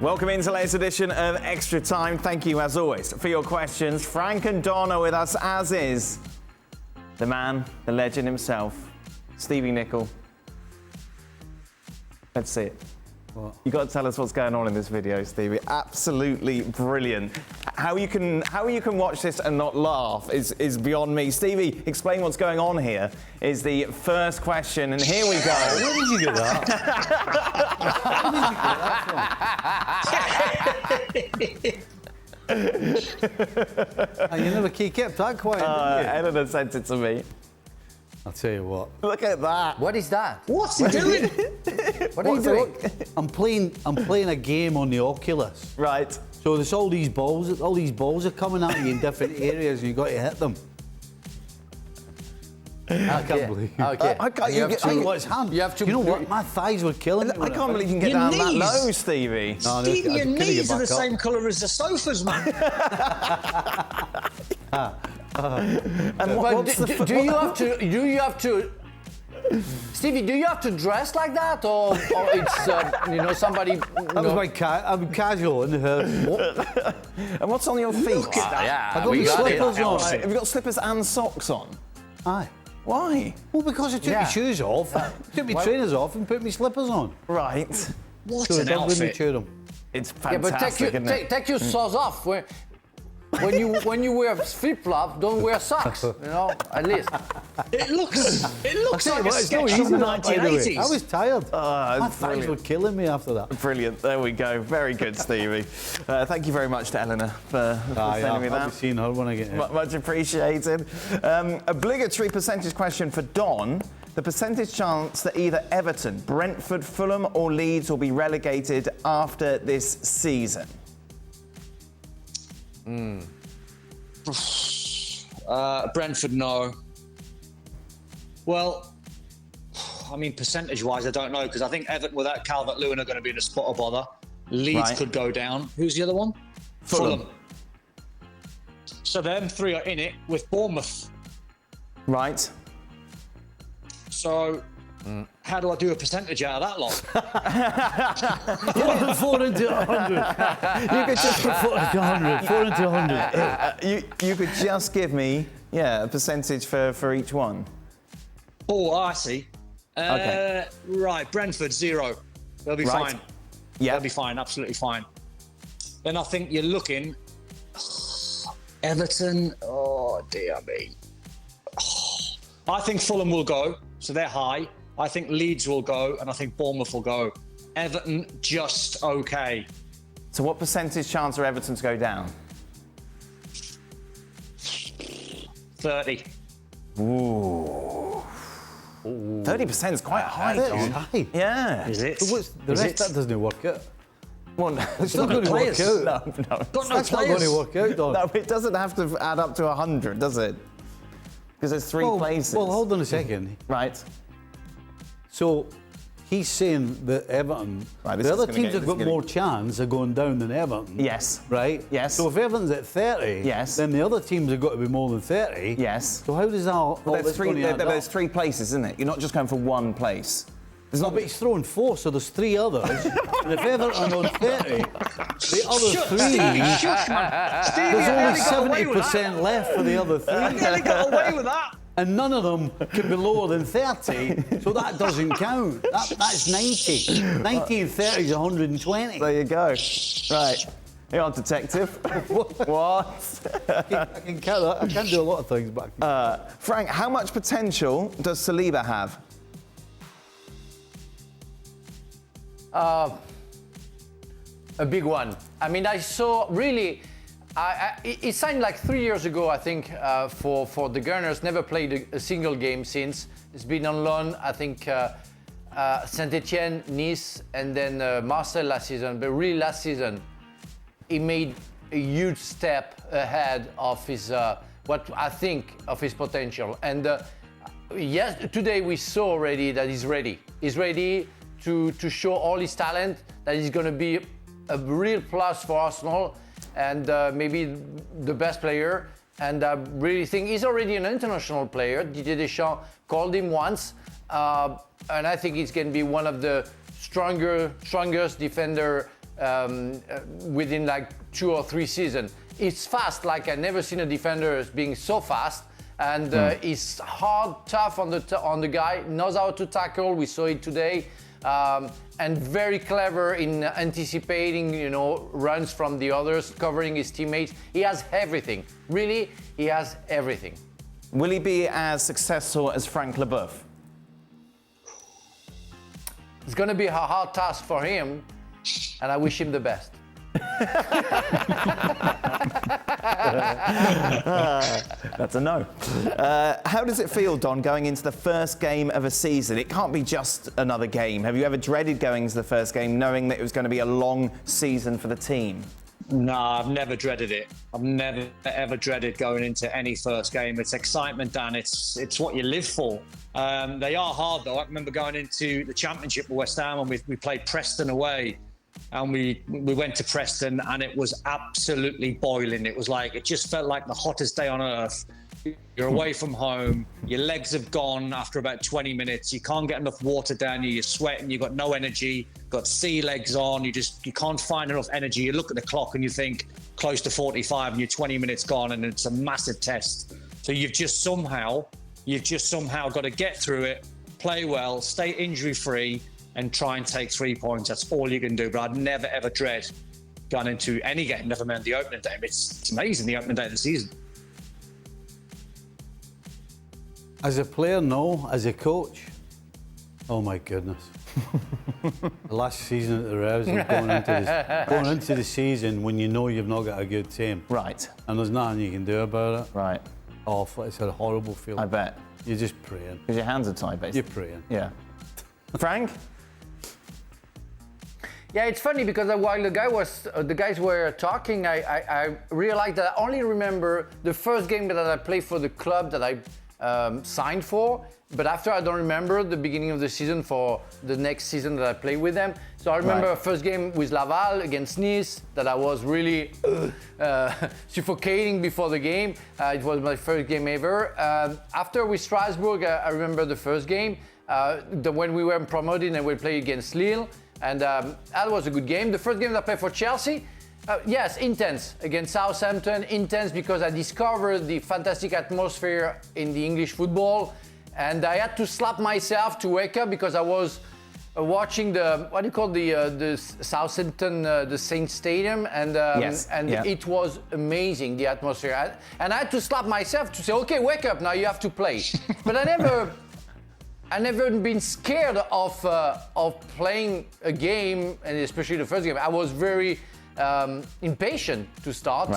Welcome into the latest edition of Extra Time. Thank you, as always, for your questions. Frank and Don are with us, as is the man, the legend himself, Stevie Nicol. Let's see it. What? You got to tell us what's going on in this video, Stevie. Absolutely brilliant. How you can watch this and not laugh is beyond me. Stevie, explain what's going on here. Is the first question, and here we go. Where did you get that? You never kept that quiet, did you? Eleanor sent it to me. I'll tell you what. Look at that. What is that? What's he doing? What are you doing? I'm playing a game on the Oculus. Right. So there's all these balls are coming at you in different areas and you've got to hit them. I can't believe it. Okay. I can't- You have Tell you to- what, it's hand. You have to. You know what? My thighs were killing me. I can't believe you can get Your down that knees. low, Stevie. No, Stevie, I your couldn't get knees are the back up. same colour as the sofas, man. And what's the Do you have to? Stevie, do you have to dress like that, or it's somebody? That was my I'm casual in the house. And what's on your feet? Look at that. Yeah, I got we my got it. slippers on. Have you got slippers and socks on? Aye. Why? Well, because I took my shoes off, took my trainers off, and put my slippers on. Right. What So an don't let me outfit. chew them. It's Yeah, but fantastic, isn't it? take your socks off. When you wear flip-flop, don't wear socks. At least. It looks Tell you like a what, it's no sketch easy from the that, by the way. 1980s. I was tired. My it's thighs brilliant. were killing me after that. Brilliant. There we go. Very good, Stevie. Thank you very much to Eleanor for sending me I'll be that. seeing her when I get here. Much appreciated. Obligatory percentage question for Don. The percentage chance that either Everton, Brentford, Fulham or Leeds will be relegated after this season. Brentford, no. Well, I mean, percentage-wise, I don't know, because I think Everton without Calvert-Lewin are going to be in a spot of bother. Leeds Right. could go down. Who's the other one? Fulham. So them three are in it with Bournemouth. Right. So how do I do a percentage out of that lot? 4 into 100. You could just put 4 into 100. 4 into 100. You could just give me, a percentage for each one. Oh, I see. Okay. Right, Brentford, 0. They'll be Right. fine. Yeah. They'll be fine, absolutely fine. Then I think you're looking... Everton, oh dear me. I think Fulham will go, so they're high. I think Leeds will go, and I think Bournemouth will go. Everton, just okay. So what percentage chance are Everton to go down? 30. Ooh. 30% is quite high, That is Don. high. it? Yeah. So what's the rest? That doesn't work out. Well, no, It's not going to work players. out. no. Got no That's not going players. to work out, Don. No, it doesn't have to add up to 100, does it? Because there's three places. Well, hold on a second. Right. So he's saying that Everton, Right, this the is other gonna teams get- have this is got gonna- more chance of going down than Everton. Yes. Right? Yes. So if Everton's at 30, Yes. then the other teams have got to be more than 30. Yes. So how does that all There's this three, going to add there's up? 3 places, isn't it? You're not just going for one place. There's No, not. but he's throwing 4, so there's 3 others. And if Everton are on 30, the other 3, Stevie, shush, man. Stevie, there's I nearly got only away with that. 70% left for the other 3. I nearly got away with that. And none of them can be lower than 30, so that doesn't count. That's 90. 90 and 30 is 120. There you go. Right. Hang on, detective. What? I can count that. I can do a lot of things, but Frank, how much potential does Saliba have? A big one. I mean, I saw really. It signed like 3 years ago, I think, for the Gunners. Never played a single game since. It's been on loan, I think, Saint-Etienne, Nice, and then Marseille last season. But really, last season, he made a huge step ahead of his what I think of his potential. And yes, today we saw already that he's ready. He's ready to show all his talent. That he's going to be a real plus for Arsenal. And maybe the best player. And I really think he's already an international player. Didier Deschamps called him once. And I think he's going to be one of the strongest defender within like 2 or 3 seasons. It's fast, like I never seen a defender as being so fast. And he's hard, tough on the guy, knows how to tackle. We saw it today. And very clever in anticipating, runs from the others, covering his teammates. He has everything. Really, he has everything. Will he be as successful as Frank Leboeuf? It's going to be a hard task for him, and I wish him the best. That's a no. How does it feel, Don, going into the first game of a season? It can't be just another game. Have you ever dreaded going into the first game knowing that it was going to be a long season for the team? No, I've never dreaded it. I've never, ever dreaded going into any first game. It's excitement, Dan. It's what you live for. They are hard, though. I remember going into the Championship with West Ham and we played Preston away. And we went to Preston and it was absolutely boiling. It was like, it just felt like the hottest day on earth. You're away from home, your legs have gone after about 20 minutes, you can't get enough water down you, you're sweating, you've got no energy, got sea legs on, you can't find enough energy. You look at the clock and you think close to 45 and you're 20 minutes gone and it's a massive test. So you've just somehow got to get through it, play well, stay injury free, and try and take 3 points. That's all you can do. But I'd never, ever dread going into any game, never mind the opening day. It's amazing, the opening day of the season. As a player, no. As a coach, oh my goodness. The last season at the Revs, going into the season when you know you've not got a good team. Right. And there's nothing you can do about it. Right. Awful. It's a horrible feeling. I bet. You're just praying. Because your hands are tied, basically. You're praying. Yeah. Frank? Yeah, it's funny because while the guys were talking, I realized that I only remember the first game that I played for the club that I signed for, but after I don't remember the beginning of the season for the next season that I played with them. So I remember first game with Laval against Nice that I was really suffocating before the game. It was my first game ever. After with Strasbourg, I remember the first game when we were promoted and we played against Lille. And that was a good game. The first game that I played for Chelsea, yes, intense. Against Southampton, intense because I discovered the fantastic atmosphere in the English football. And I had to slap myself to wake up because I was watching the Southampton, the Saints Stadium. And, It was amazing, the atmosphere. And I had to slap myself to say, okay, wake up, now you have to play. But I never been scared of playing a game, and especially the first game. I was very impatient to start,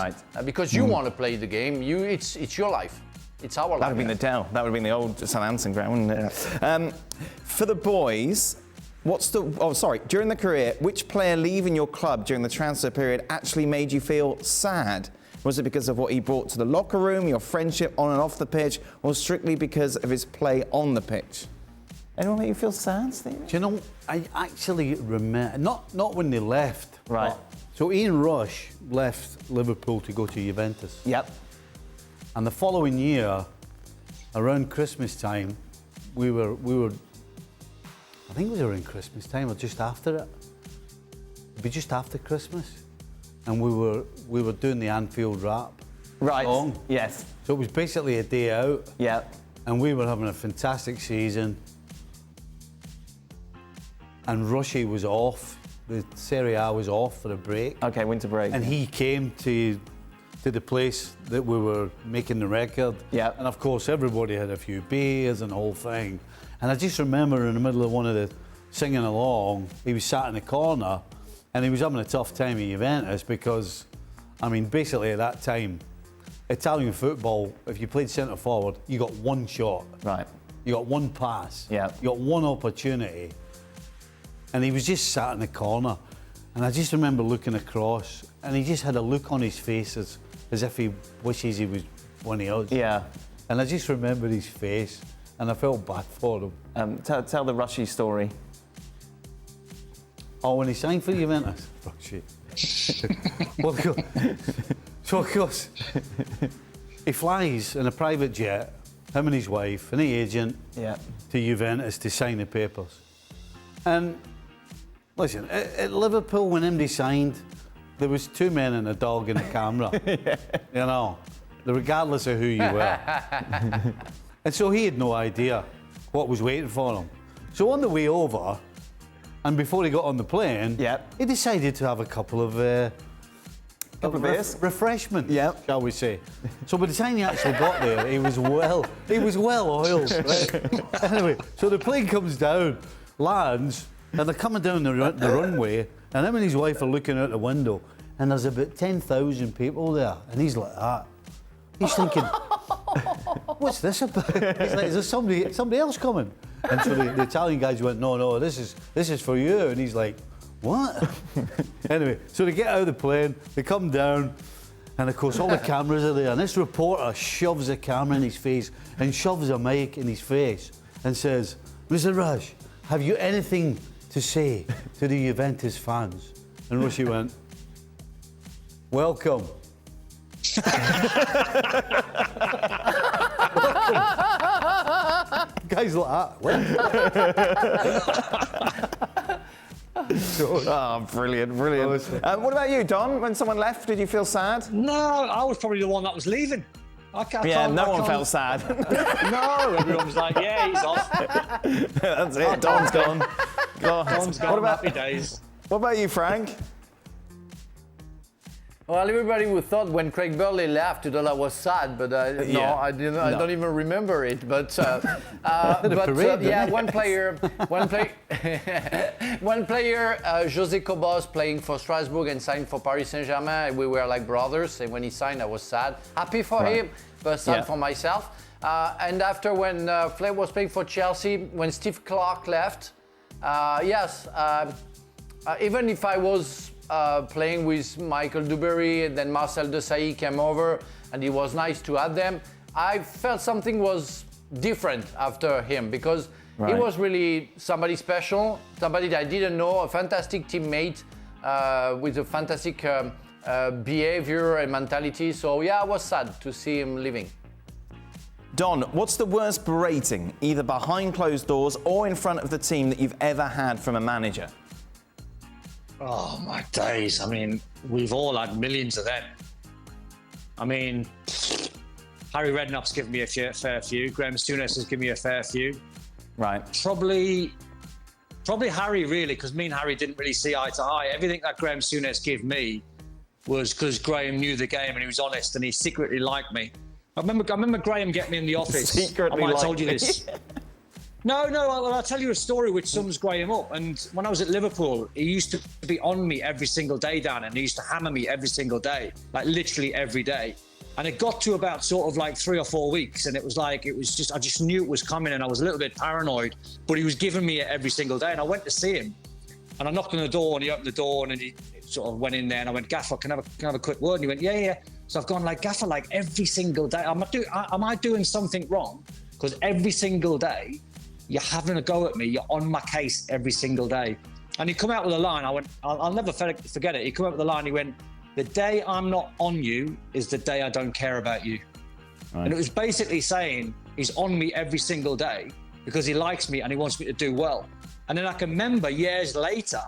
because you want to play the game. It's your life. It's our life. That would have been the Dell. That would have been the old Southampton ground, wouldn't it? For the boys, during the career, which player leaving your club during the transfer period actually made you feel sad? Was it because of what he brought to the locker room, your friendship on and off the pitch, or strictly because of his play on the pitch? Anyone make you feel sad, Steve? Do you know, I actually remember, not when they left. Right. So Ian Rush left Liverpool to go to Juventus. Yep. And the following year, around Christmas time, we were, I think it was around Christmas time or just after it. It'd be just after Christmas. And we were doing the Anfield rap song. Yes. So it was basically a day out. Yep. And we were having a fantastic season. And Rushy was off. The Serie A was off for a break. Okay, winter break. And he came to the place that we were making the record. Yeah. And of course, everybody had a few beers and the whole thing. And I just remember in the middle of one of the singing along, he was sat in the corner and he was having a tough time at Juventus because, I mean, basically at that time, Italian football, if you played centre forward, you got one shot. Right. You got one pass. Yeah. You got one opportunity. And he was just sat in the corner. And I just remember looking across and he just had a look on his face as if he wishes he was one of us. Yeah. And I just remember his face and I felt bad for him. Tell the Rushy story. Oh, when he signed for Juventus? Oh, shit. Well, so of course, he flies in a private jet, him and his wife and the agent, to Juventus to sign the papers. And Listen, at Liverpool, when MD signed, there was 2 men and a dog and a camera. Yeah. You know, regardless of who you were. And so he had no idea what was waiting for him. So on the way over, and before he got on the plane, he decided to have a couple of beers, refreshments, shall we say? So by the time he actually got there, he was well oiled. Right? Anyway, so the plane comes down, lands, and they're coming down the runway, and him and his wife are looking out the window, and there's about 10,000 people there, and he's like that. He's thinking, what's this about? He's like, is there somebody else coming? And so the Italian guys went, no, this is for you. And he's like, what? Anyway, so they get out of the plane, they come down, and of course all the cameras are there, and this reporter shoves a camera in his face and shoves a mic in his face and says, Mr. Raj, have you anything to say to the Juventus fans? And Rushy went, welcome. Guys like that. Brilliant. What about you, Don? When someone left, did you feel sad? No, I was probably the one that was leaving. No one felt sad. No, everyone was like, yeah, he's off. That's it, Don's gone. Don's gone, happy days. What about you, Frank? Well, everybody would thought when Craig Burley left, I was sad, but I didn't. I don't even remember it. But one player, José Cobos playing for Strasbourg and signed for Paris Saint-Germain. We were like brothers, and when he signed, I was sad, happy for him, but sad for myself. And after when Flair was playing for Chelsea, when Steve Clark left, even if I was playing with Michael Duberry, and then Marcel Desailly came over, and it was nice to have them. I felt something was different after him, because he was really somebody special, somebody that I didn't know, a fantastic teammate with a fantastic behavior and mentality. So I was sad to see him leaving. Don, what's the worst berating, either behind closed doors or in front of the team, that you've ever had from a manager? Oh, my days. I mean, we've all had millions of them. I mean, Harry Redknapp's given me a fair few. Graham Souness has given me a fair few. Right. Probably Harry, really, because me and Harry didn't really see eye to eye. Everything that Graham Souness gave me was because Graham knew the game and he was honest and he secretly liked me. I remember Graham getting me in the office. Secretly I told you this. No, I'll tell you a story which sums Graham up. And when I was at Liverpool, he used to be on me every single day, Dan, and he used to hammer me every single day, like literally every day. And it got to about sort of like 3 or 4 weeks, and I just knew it was coming, and I was a little bit paranoid, but he was giving me it every single day. And I went to see him, and I knocked on the door, and he opened the door, and he sort of went in there, and I went, Gaffer, can I have a quick word? And he went, yeah. So I've gone like, Gaffer, like every single day, am I doing something wrong? Because every single day, you're having a go at me. You're on my case every single day. And he come out with a line. I went, I'll never forget it. He come out with a line. He went, the day I'm not on you is the day I don't care about you. Right. And it was basically saying he's on me every single day because he likes me and he wants me to do well. And then I can remember years later,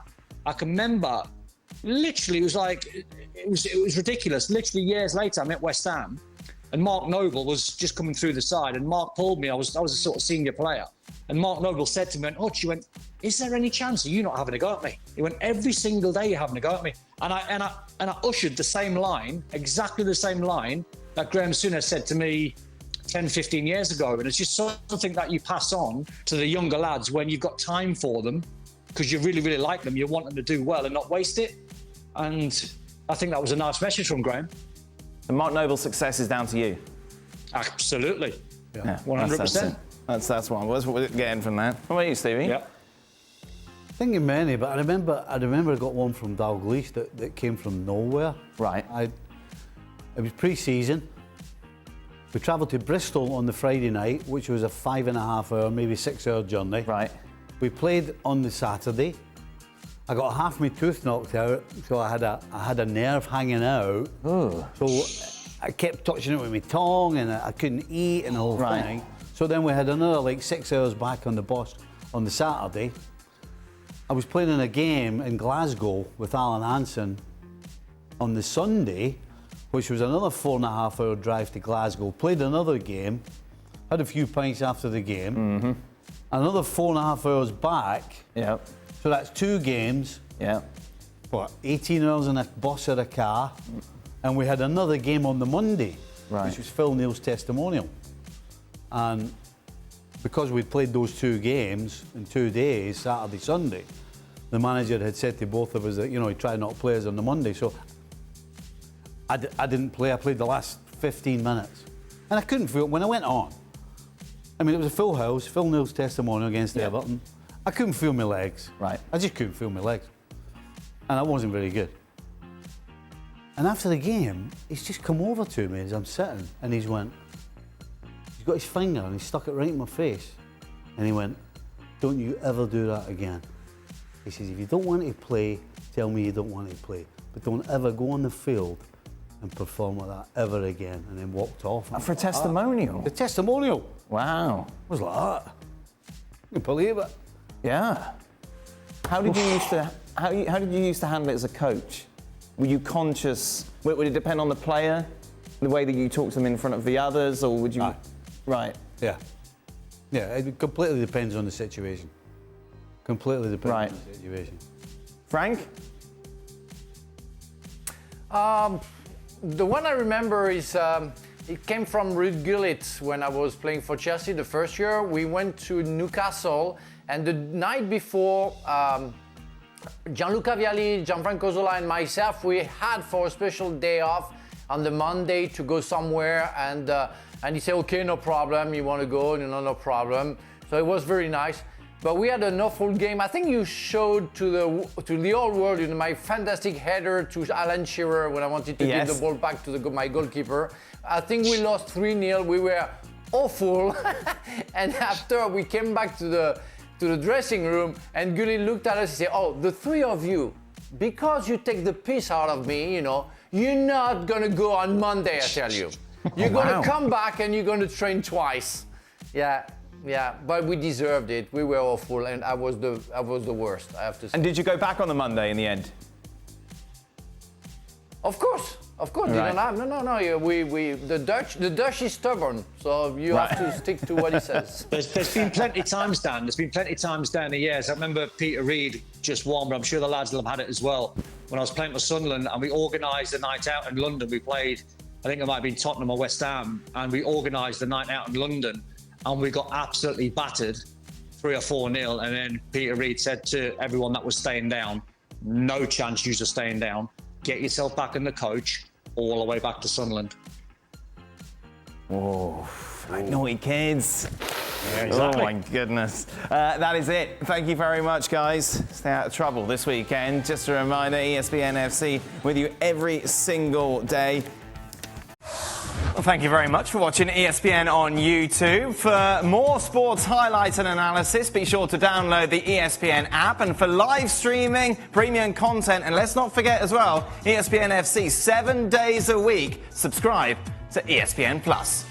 literally, it was ridiculous. Literally years later, I'm at West Ham and Mark Noble was just coming through the side, and Mark pulled me. I was a sort of senior player. And Mark Noble said to me, he went, is there any chance of you not having a go at me? He went, every single day you're having a go at me. And I ushered the same line, exactly the same line that Graham Souness said to me 10, 15 years ago. And it's just something that you pass on to the younger lads when you've got time for them, because you really, really like them. You want them to do well and not waste it. And I think that was a nice message from Graham. And Mark Noble's success is down to you? Absolutely. Yeah, 100%. That's what we're getting from that. What about you, Stevie? Yeah. Thinking many, but I remember I got one from Dalglish that came from nowhere. Right. It was pre-season. We travelled to Bristol on the Friday night, which was a 5.5 hour, maybe 6 hour journey. Right. We played on the Saturday. I got half my tooth knocked out, so I had a nerve hanging out. Oh. So I kept touching it with my tongue, and I couldn't eat and the whole thing. So then we had another 6 hours back on the bus on the Saturday. I was playing in a game in Glasgow with Alan Hansen on the Sunday, which was another 4.5 hour drive to Glasgow. Played another game, had a few pints after the game, another 4.5 hours back. Yeah. So that's 2 games. Yeah. What, 18 hours in a bus or a car, and we had another game on the Monday, which was Phil Neal's testimonial. And because we'd played those 2 games in 2 days, Saturday, Sunday, the manager had said to both of us that, you know, he'd try not to play us on the Monday. So I didn't play. I played the last 15 minutes. And I couldn't feel, when I went on, I mean, it was a full house, Phil Neal's testimonial against Everton. I couldn't feel my legs. Right. I just couldn't feel my legs. And I wasn't very good. And after the game, he's just come over to me as I'm sitting, and he's got his finger and he stuck it right in my face. And he went, "Don't you ever do that again." He says, "If you don't want to play, tell me you don't want to play. But don't ever go on the field and perform like that ever again." And then walked off. For a testimonial? The testimonial. Wow. I was like that. I can't believe it. Yeah. How did you used to handle it as a coach? Were you conscious? Would it depend on the player, the way that you talk to them in front of the others, or would you? Aye. Right. Yeah. Yeah, it completely depends on the situation. Completely depends on the situation. Frank? The one I remember is it came from Ruud Gullit when I was playing for Chelsea the first year. We went to Newcastle, and the night before, Gianluca Vialli, Gianfranco Zola, and myself, we had for a special day off on the Monday to go somewhere, and he said, "Okay, no problem. You want to go? No problem." So it was very nice. But we had an awful game. I think you showed to the whole world, you know, my fantastic header to Alan Shearer when I wanted to give the ball back to my goalkeeper. I think we lost 3-0. We were awful. And after we came back to the dressing room, and Gullit looked at us and said, "Oh, the 3 of you, because you take the piss out of me, you know, you're not going to go on Monday, I tell you. You're going to come back and you're going to train twice." Yeah, but we deserved it. We were awful, and I was the worst, I have to say. And did you go back on the Monday in the end? Of course. Right. You don't have, no. The Dutch is stubborn, so you have to stick to what he says. There's been plenty of times, Dan. There's been plenty of times down the years. I remember Peter Reid just won, but I'm sure the lads will have had it as well. When I was playing for Sunderland and we organised a night out in London, we played, I think it might have been Tottenham or West Ham, and we organised the night out in London, and we got absolutely battered, 3 or 4-0. And then Peter Reid said to everyone that was staying down, "No chance you are staying down. Get yourself back in the coach all the way back to Sunderland." Oh, like naughty kids. Yeah, exactly. Oh my goodness. That is it. Thank you very much, guys. Stay out of trouble this weekend. Just a reminder, ESPN FC with you every single day. Well, thank you very much for watching ESPN on YouTube. For more sports highlights and analysis, be sure to download the ESPN app. And for live streaming, premium content, and let's not forget as well, ESPN FC 7 days a week. Subscribe to ESPN Plus.